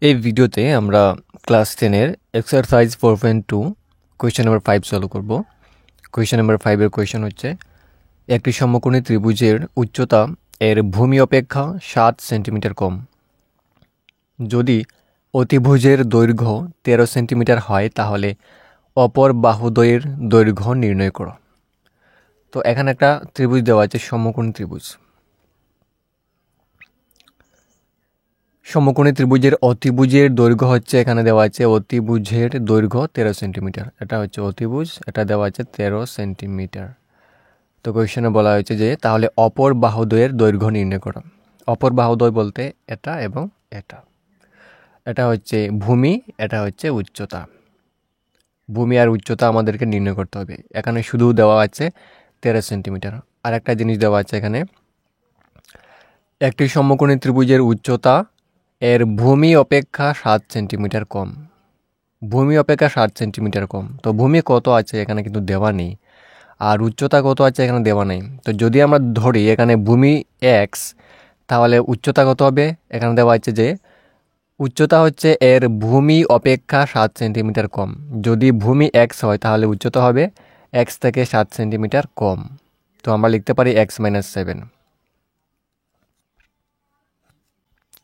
এই ভিডিওতে আমরা ক্লাস 10-এর এক্সারসাইজ 4.2 কোয়েশ্চেন নাম্বার 5 সলভ করব। কোয়েশ্চেন নাম্বার 5 এর কোয়েশ্চেন হচ্ছে একটি সমকোণী ত্রিভুজের উচ্চতা এর ভূমি অপেক্ষা 7 সেন্টিমিটার কম। যদি অতিভুজের দৈর্ঘ্য 13 সেন্টিমিটার হয় তাহলে অপর বাহুদ্বয়ের দৈর্ঘ্য নির্ণয় করো। তো এখানে একটা ত্রিভুজ দেওয়া আছে, সমকোণী ত্রিভুজ। সমকোণী ত্রিভুজের অতিভুজের দৈর্ঘ্য হচ্ছে, এখানে দেওয়া আছে অতিভুজের দৈর্ঘ্য 13 সেন্টিমিটার। এটা হচ্ছে অতিভুজ, এটা দেওয়া আছে 13 সেন্টিমিটার। তো কোয়েশ্চনে বলা হয়েছে যে তাহলে অপর বাহুদ্বয়ের দৈর্ঘ্য নির্ণয় করো। অপর বাহুদ্বয় বলতে এটা এবং এটা। এটা হচ্ছে ভূমি, এটা হচ্ছে উচ্চতা। ভূমি আর উচ্চতা আমাদেরকে নির্ণয় করতে হবে। এখানে শুধু দেওয়া আছে 13 সেন্টিমিটার। আর একটা জিনিস দেওয়া আছে এখানে, একটি সমকোণী ত্রিভুজের উচ্চতা এর ভূমি অপেক্ষা 7 সেন্টিমিটার কম। ভূমি অপেক্ষা 7 সেন্টিমিটার কম। তো ভূমি কত আছে এখানে কিন্তু দেওয়া নেই, আর উচ্চতা কত আছে এখানে দেওয়া নেই। তো যদি আমরা ধরি এখানে ভূমি এক্স, তাহলে উচ্চতা কত হবে? এখানে দেওয়া আছে যে উচ্চতা হচ্ছে এর ভূমি অপেক্ষা 7 সেন্টিমিটার কম। যদি ভূমি এক্স হয় তাহলে উচ্চতা হবে এক্স থেকে 7 সেন্টিমিটার কম। তো আমরা লিখতে পারি এক্স মাইনাস 7।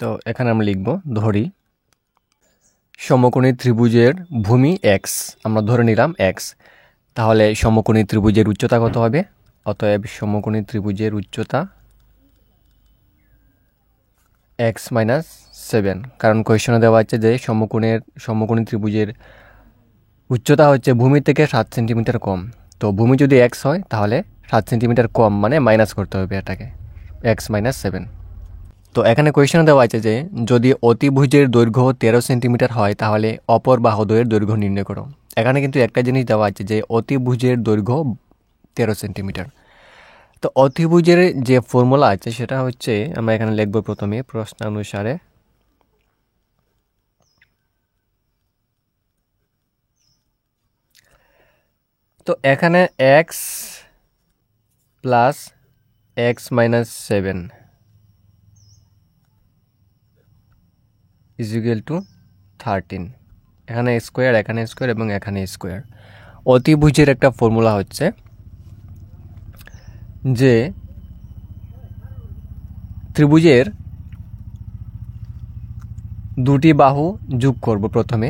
তো এখানে আমরা লিখব, ধরি সমকোণী ত্রিভুজের ভূমি এক্স, আমরা ধরে নিলাম এক্স। তাহলে সমকোণী ত্রিভুজের উচ্চতা কত হবে? অতএব সমকোণী ত্রিভুজের উচ্চতা এক্স মাইনাস 7, কারণ কোয়েশনে দেওয়া আছে যে সমকোণী ত্রিভুজের উচ্চতা হচ্ছে ভূমি থেকে 7 সেন্টিমিটার কম। তো ভূমি যদি এক্স হয় তাহলে 7 সেন্টিমিটার কম মানে মাইনাস করতে হবে এটাকে, এক্স মাইনাস 7। তো এখানে কোয়েশনে দেওয়া আছে যে যদি অতিভুজের দৈর্ঘ্য 13 সেন্টিমিটার হয় তাহলে অপর বাহুদ্বয়ের দৈর্ঘ্য নির্ণয় করো। এখানে কিন্তু একটা জিনিস দেওয়া আছে যে অতিভুজের দৈর্ঘ্য 13 সেন্টিমিটার। তো অতিভুজের যে ফর্মুলা আছে সেটা হচ্ছে, আমরা এখানে লিখব প্রথমে প্রশ্নানুসারে। তো এখানে x plus x minus 7 is equal to 13। এখানে স্কোয়ার, এখানে স্কোয়ার এবং এখানে স্কোয়ার। অতিভুজের একটা ফর্মুলা হচ্ছে যে ত্রিভুজের দুটি বাহু যোগ করব। প্রথমে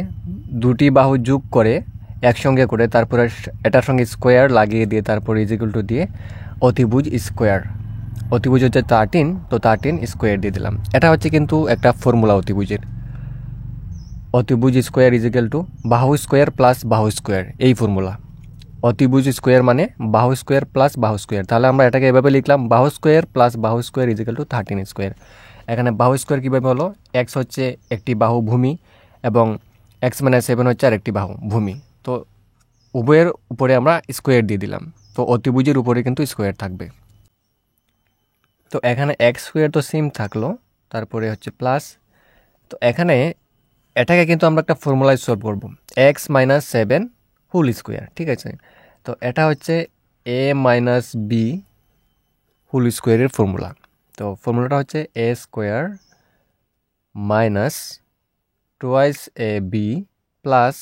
দুটি বাহু যোগ করে একসঙ্গে করে তারপরে এটার সঙ্গে স্কোয়ার লাগিয়ে দিয়ে তারপর ইজ ইকুয়াল টু দিয়ে অতিভুজ স্কোয়ার। অতিভুজ হচ্ছে 13, তো 13 স্কোয়ার দিয়ে দিলাম। এটা হচ্ছে কিন্তু একটা ফর্মুলা অতিভুজের। অতিভুজ স্কোয়ার ইজ ইকুয়াল টু বাহু স্কোয়ার প্লাস বাহু স্কোয়ার, এই ফর্মুলা। অতিভুজ স্কোয়ার মানে বাহু স্কোয়ার প্লাস বাহু স্কোয়ার। তাহলে আমরা এটাকে এভাবে লিখলাম, বাহু স্কোয়ার প্লাস বাহু square is equal to 13 square. এখানে বাহু স্কোয়ার কীভাবে হলো? এক্স হচ্ছে একটি বাহু ভূমি এবং এক্স মাইনাস 7 হচ্ছে আর একটি বাহু ভূমি। তো উভয়ের উপরে আমরা স্কোয়ার দিয়ে দিলাম। তো অতিভুজের উপরে কিন্তু স্কোয়ার থাকবে। তো এখানে এক্স স্কোয়ার তো সেম থাকলো, তারপরে হচ্ছে প্লাস। তো এখানে এটাকে কিন্তু আমরা একটা ফর্মুলায় সলভ করব, এক্স মাইনাস 7 হোল স্কোয়ার, ঠিক আছে? তো এটা হচ্ছে এ মাইনাস বি হোল স্কোয়ারের ফর্মুলা। তো ফর্মুলাটা হচ্ছে এ square minus twice A B plus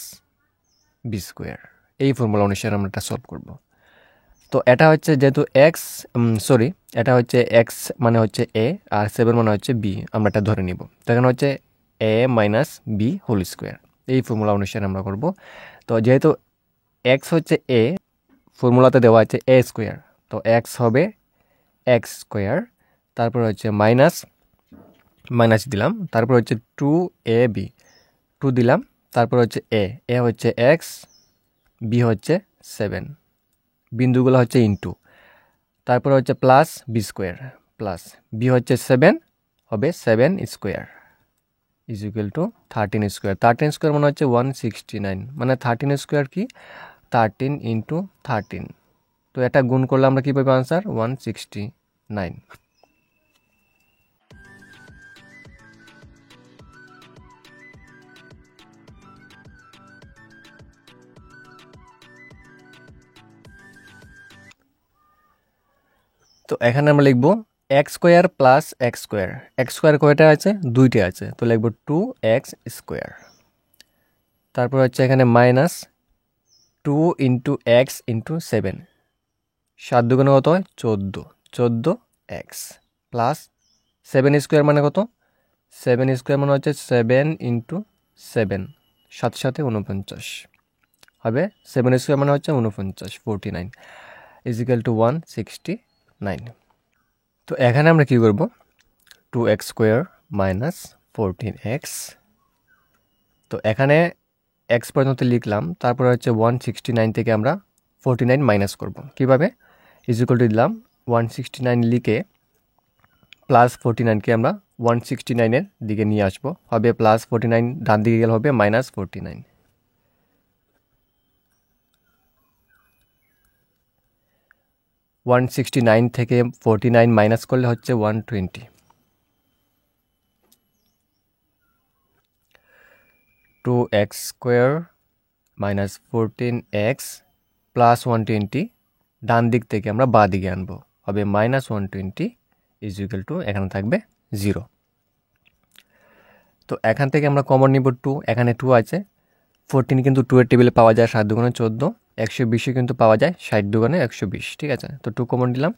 B square. এই ফর্মুলা অনুসারে আমরা এটা সলভ করব। তো এটা হচ্ছে যেহেতু এক্স, এটা হচ্ছে এক্স মানে হচ্ছে এ আর 7 মানে হচ্ছে বি, আমরা এটা ধরে নিব। তো এখানে হচ্ছে এ মাইনাস বি হোল স্কোয়ার, এই ফর্মুলা অনুসারে আমরা করব। তো যেহেতু এক্স হচ্ছে এ, ফর্মুলাতে দেওয়া আছে এ স্কোয়ার, তো এক্স হবে এক্স স্কোয়ার, তারপর হচ্ছে মাইনাস দিলাম, তারপর হচ্ছে 2ab 2 দিলাম, তারপর হচ্ছে এ হচ্ছে এক্স, বি হচ্ছে 7, বিন্দুগুলো হচ্ছে ইনটু, তারপর হচ্ছে plus B square, plus B হচ্ছে 7 হবে 7 square is equal to 13 square. 13 square মানে হচ্ছে 169, মানে 13 স্কোয়ার কি 13 ইন্টু 13। তো এটা গুণ করলে আমরা কী পাবো আনসার? 169। তো এখানে আমরা লিখব x square plus x square, x square কয়টা আছে? দুইটা আছে, তো লিখব 2x স্কোয়ার। তারপর হচ্ছে এখানে মাইনাস 2 ইন্টু এক্স ইন্টু 7, 7 দুগুণে কত হয়? 14x প্লাস 7 স্কোয়ার মানে কত? 7 স্কোয়ার মানে হচ্ছে 7 ইন্টু 7, 7 সাথে 49 হবে। 7 স্কোয়ার মানে হচ্ছে 49, 49 ইজিক্যাল টু 169। তো এখানে আমরা কী করব? 2x স্কোয়ার মাইনাস 14x, তো এখানে এক্স পর্যন্ত লিখলাম, তারপরে হচ্ছে 169 থেকে আমরা 49 মাইনাস করব। কীভাবে? ইজিক্যাল টু দিলাম 169 লিখে প্লাস 49কে আমরা 169-এর দিকে নিয়ে আসবো, হবে প্লাস 49, ডান দিকে গেলে হবে মাইনাস 49। 169 থেকে 49 মাইনাস করলে হচ্ছে 120। 2x square minus 14x plus 120, ডান দিক থেকে আমরা বাঁ দিকে আনবো, হবে মাইনাস 120 ইজিক্যাল টু এখানে থাকবে 0। তো এখান থেকে আমরা কমন নিব 2, এখানে 2 আছে, 14 কিন্তু 2 এর টেবিলে পাওয়া যায় 7 দুগুণে 14, 120 কিন্তু পাওয়া যায় 60 দুগুণে 120, ঠিক আছে। তো 2 কমন নিলাম,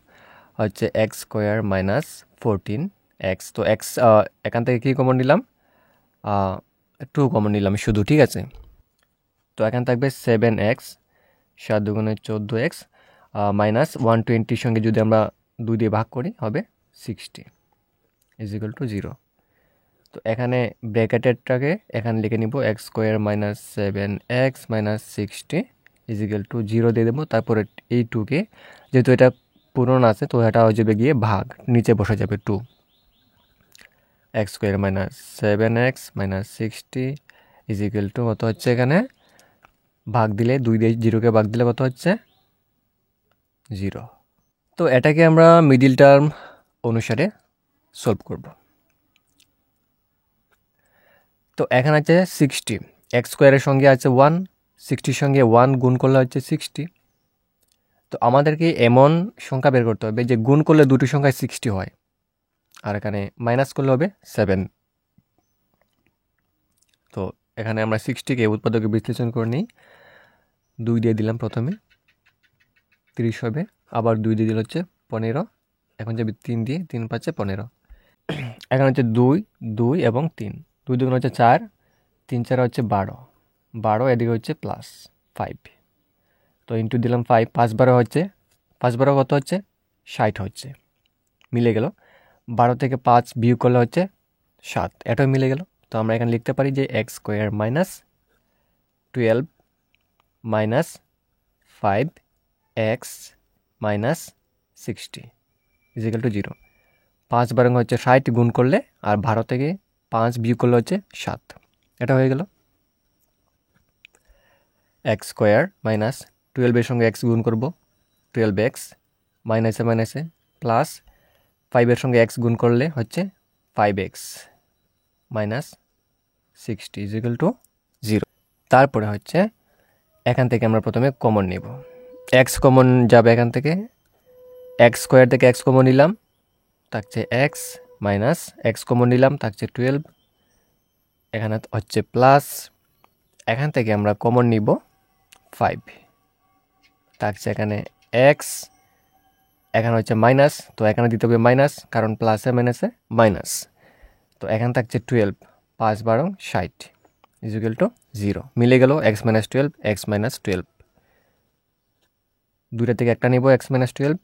হচ্ছে এক্স স্কোয়ার মাইনাস 14x, তো এক্স এখান থেকে কী কমন নিলাম? 2 কমন নিলাম শুধু, ঠিক আছে। তো এখানে থাকবে 7x, 7 দুগুণে 14x মাইনাস 120-র সঙ্গে যদি আমরা 2 দিয়ে ভাগ করি হবে 60 ইজিক্যাল টু 0। তো এখানে ব্র্যাকেটেরটাকে এখানে লিখে নিব x square minus 7x minus 60 equal to 0 দিয়ে দেবো। তারপরে এই 2কে, যেহেতু এটা পূরণ আছে তো এটা হয়ে যাবে গিয়ে ভাগ, নিচে বসে যাবে 2, x square minus 7x minus 60 equal to কত হচ্ছে? এখানে ভাগ দিলে 2 দিয়ে 0কে ভাগ দিলে কত হচ্ছে? 0। তো এটাকে আমরা মিডিল টার্ম অনুসারে সলভ করব। তো এখানে আছে 60, এক্স স্কোয়ারের সঙ্গে আছে 1, 60-র সঙ্গে 1 গুণ করলে হচ্ছে 60। তো আমাদেরকে এমন সংখ্যা বের করতে হবে যে গুণ করলে দুটি সংখ্যায় 60 হয়, আর এখানে মাইনাস করলে হবে 7। তো এখানে আমরা 60কে উৎপাদকে বিশ্লেষণ করে নিই, 2 দিয়ে দিলাম প্রথমে 30 হবে, আবার 2 দিয়ে দিলে হচ্ছে 15, এখন যাবে 3 দিয়ে, 3 পাচ্ছে 15, এখানে হচ্ছে 2, 2 এবং 3, 2 দুগুণ হচ্ছে 4, 3 4 হচ্ছে 12, 12 এদিকে হচ্ছে প্লাস 5, তো ইন্টু দিলাম 5, 5 12 হচ্ছে, 5 12 কত হচ্ছে? 60 হচ্ছে, মিলে গেল। 12 থেকে 5 বিয়োগ করলে হচ্ছে 7, এটাও মিলে গেল। তো আমরা এখানে লিখতে পারি যে x square minus 12 minus 5x minus 60 equal to 0। 5 বারং হচ্ছে 60 গুণ করলে, আর 12 থেকে 5 বিয়োগ করলে হচ্ছে 7, এটা হয়ে গেল। এক্স স্কোয়ার মাইনাস 12-এর সঙ্গে এক্স গুণ করব, 12x মাইনাসে মাইনাসে প্লাস 5-এর সঙ্গে এক্স গুণ করলে হচ্ছে 5x মাইনাস 60 ইজিক্যাল টু 0। তারপরে হচ্ছে এখান থেকে আমরা প্রথমে কমন নেব, এক্স কমন যাবে এখান থেকে, এক্স স্কোয়ার থেকে এক্স কমন নিলাম, থাকছে এক্স মাইনাস এক্স কমন নিলাম, থাকছে 12, এখানে হচ্ছে প্লাস, এখান থেকে আমরা কমন নিব 5, থাকছে এখানে এক্স, এখানে হচ্ছে মাইনাস, তো এখানে দিতে হবে মাইনাস, কারণ প্লাসে মাইনাসে মাইনাস, তো এখানে থাকছে 12, 5 12 60 ইজিক্যাল টু 0, মিলে গেল এক্স মাইনাস 12, এক্স মাইনাস 12, দুইটা থেকে একটা নিব এক্স মাইনাস 12,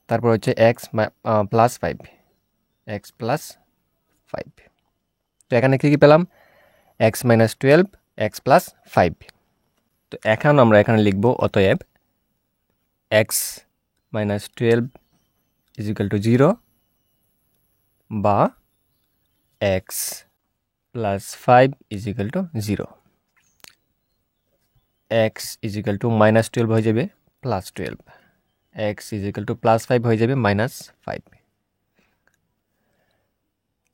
তারপর হচ্ছে এক্স প্লাস 5, এক্স প্লাস 5, তো এখানে কী কী পেলাম? X minus 12, x plus 5। তো এখন আমরা এখানে লিখব অতএব এক্স মাইনাস 12 ইজিক্যাল টু 0 বা x plus 5 equal to 0। X equal to minus 12 হয়ে যাবে plus 12, x equal to plus 5 হয়ে যাবে মাইনাস 5।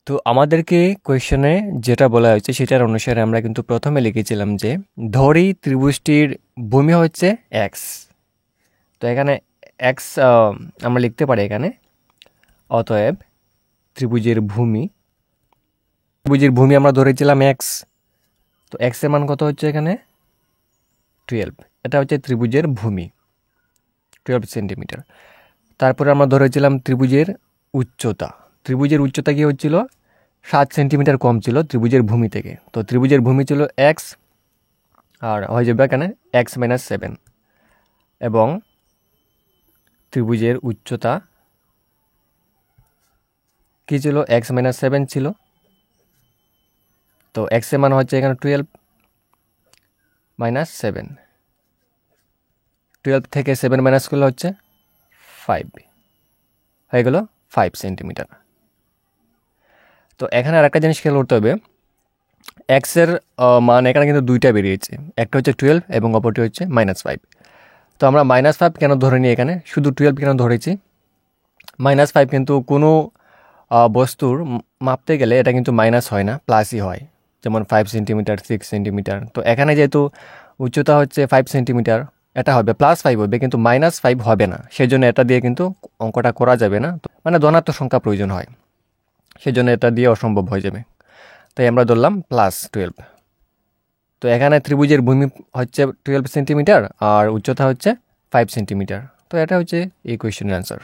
তো আমাদেরকে কোয়েশ্চনে যেটা বলা হয়েছে সেটার অনুসারে আমরা কিন্তু প্রথমে লিখেছিলাম যে ধরি ত্রিভুজটির ভূমি হচ্ছে এক্স। তো এখানে এক্স আমরা লিখতে পারি এখানে অতএব ত্রিভুজের ভূমি আমরা ধরেছিলাম এক্স, তো এক্সের মান কত হচ্ছে এখানে 12, এটা হচ্ছে ত্রিভুজের ভূমি 12 সেন্টিমিটার। তারপরে আমরা ধরেছিলাম ত্রিভুজের উচ্চতা কি হচ্ছিল 7 সেন্টিমিটার কম ছিল ত্রিভুজের ভূমি থেকে, তো ত্রিভুজের ভূমি ছিল এক্স আর হয়ে যাবে এখানে x-7, এবং ত্রিভুজের উচ্চতা কি ছিল x-7 ছিল, তো x এর মান হচ্ছে এখানে 12 - 7, 12 থেকে 7 মাইনাস করলে হচ্ছে 5, হয়ে গেল 5 সেন্টিমিটার। তো এখানে আরেকটা জিনিস খেয়াল করতে হবে, এক্সের মান এখানে কিন্তু দুইটা বেরিয়েছে, একটা হচ্ছে 12 এবং অপরটি হচ্ছে -5। তো আমরা -5 কেন ধরে নিই, এখানে শুধু 12 কেন ধরেছি, -5 কিন্তু কোনো বস্তুর মাপতে গেলে এটা কিন্তু মাইনাস হয় না, প্লাসই হয়, যেমন 5 সেন্টিমিটার 6 সেন্টিমিটার। তো এখানে যেহেতু উচ্চতা হচ্ছে 5 সেন্টিমিটার, এটা হবে +5 হবে, কিন্তু -5 হবে না, সেজন্য এটা দিয়ে কিন্তু অঙ্কটা করা যাবে না, মানে ধনাত্মক সংখ্যা প্রয়োজন হয়, সেজন্য এটা দিয়ে অসম্ভব হয়ে যাবে, তাই আমরা ধরলাম +12। তো এখানে ত্রিভুজের ভূমি হচ্ছে 12 সেন্টিমিটার আর উচ্চতা হচ্ছে 5 সেন্টিমিটার। তো এটা হচ্ছে এই কোয়েশ্চেনের অ্যান্সার।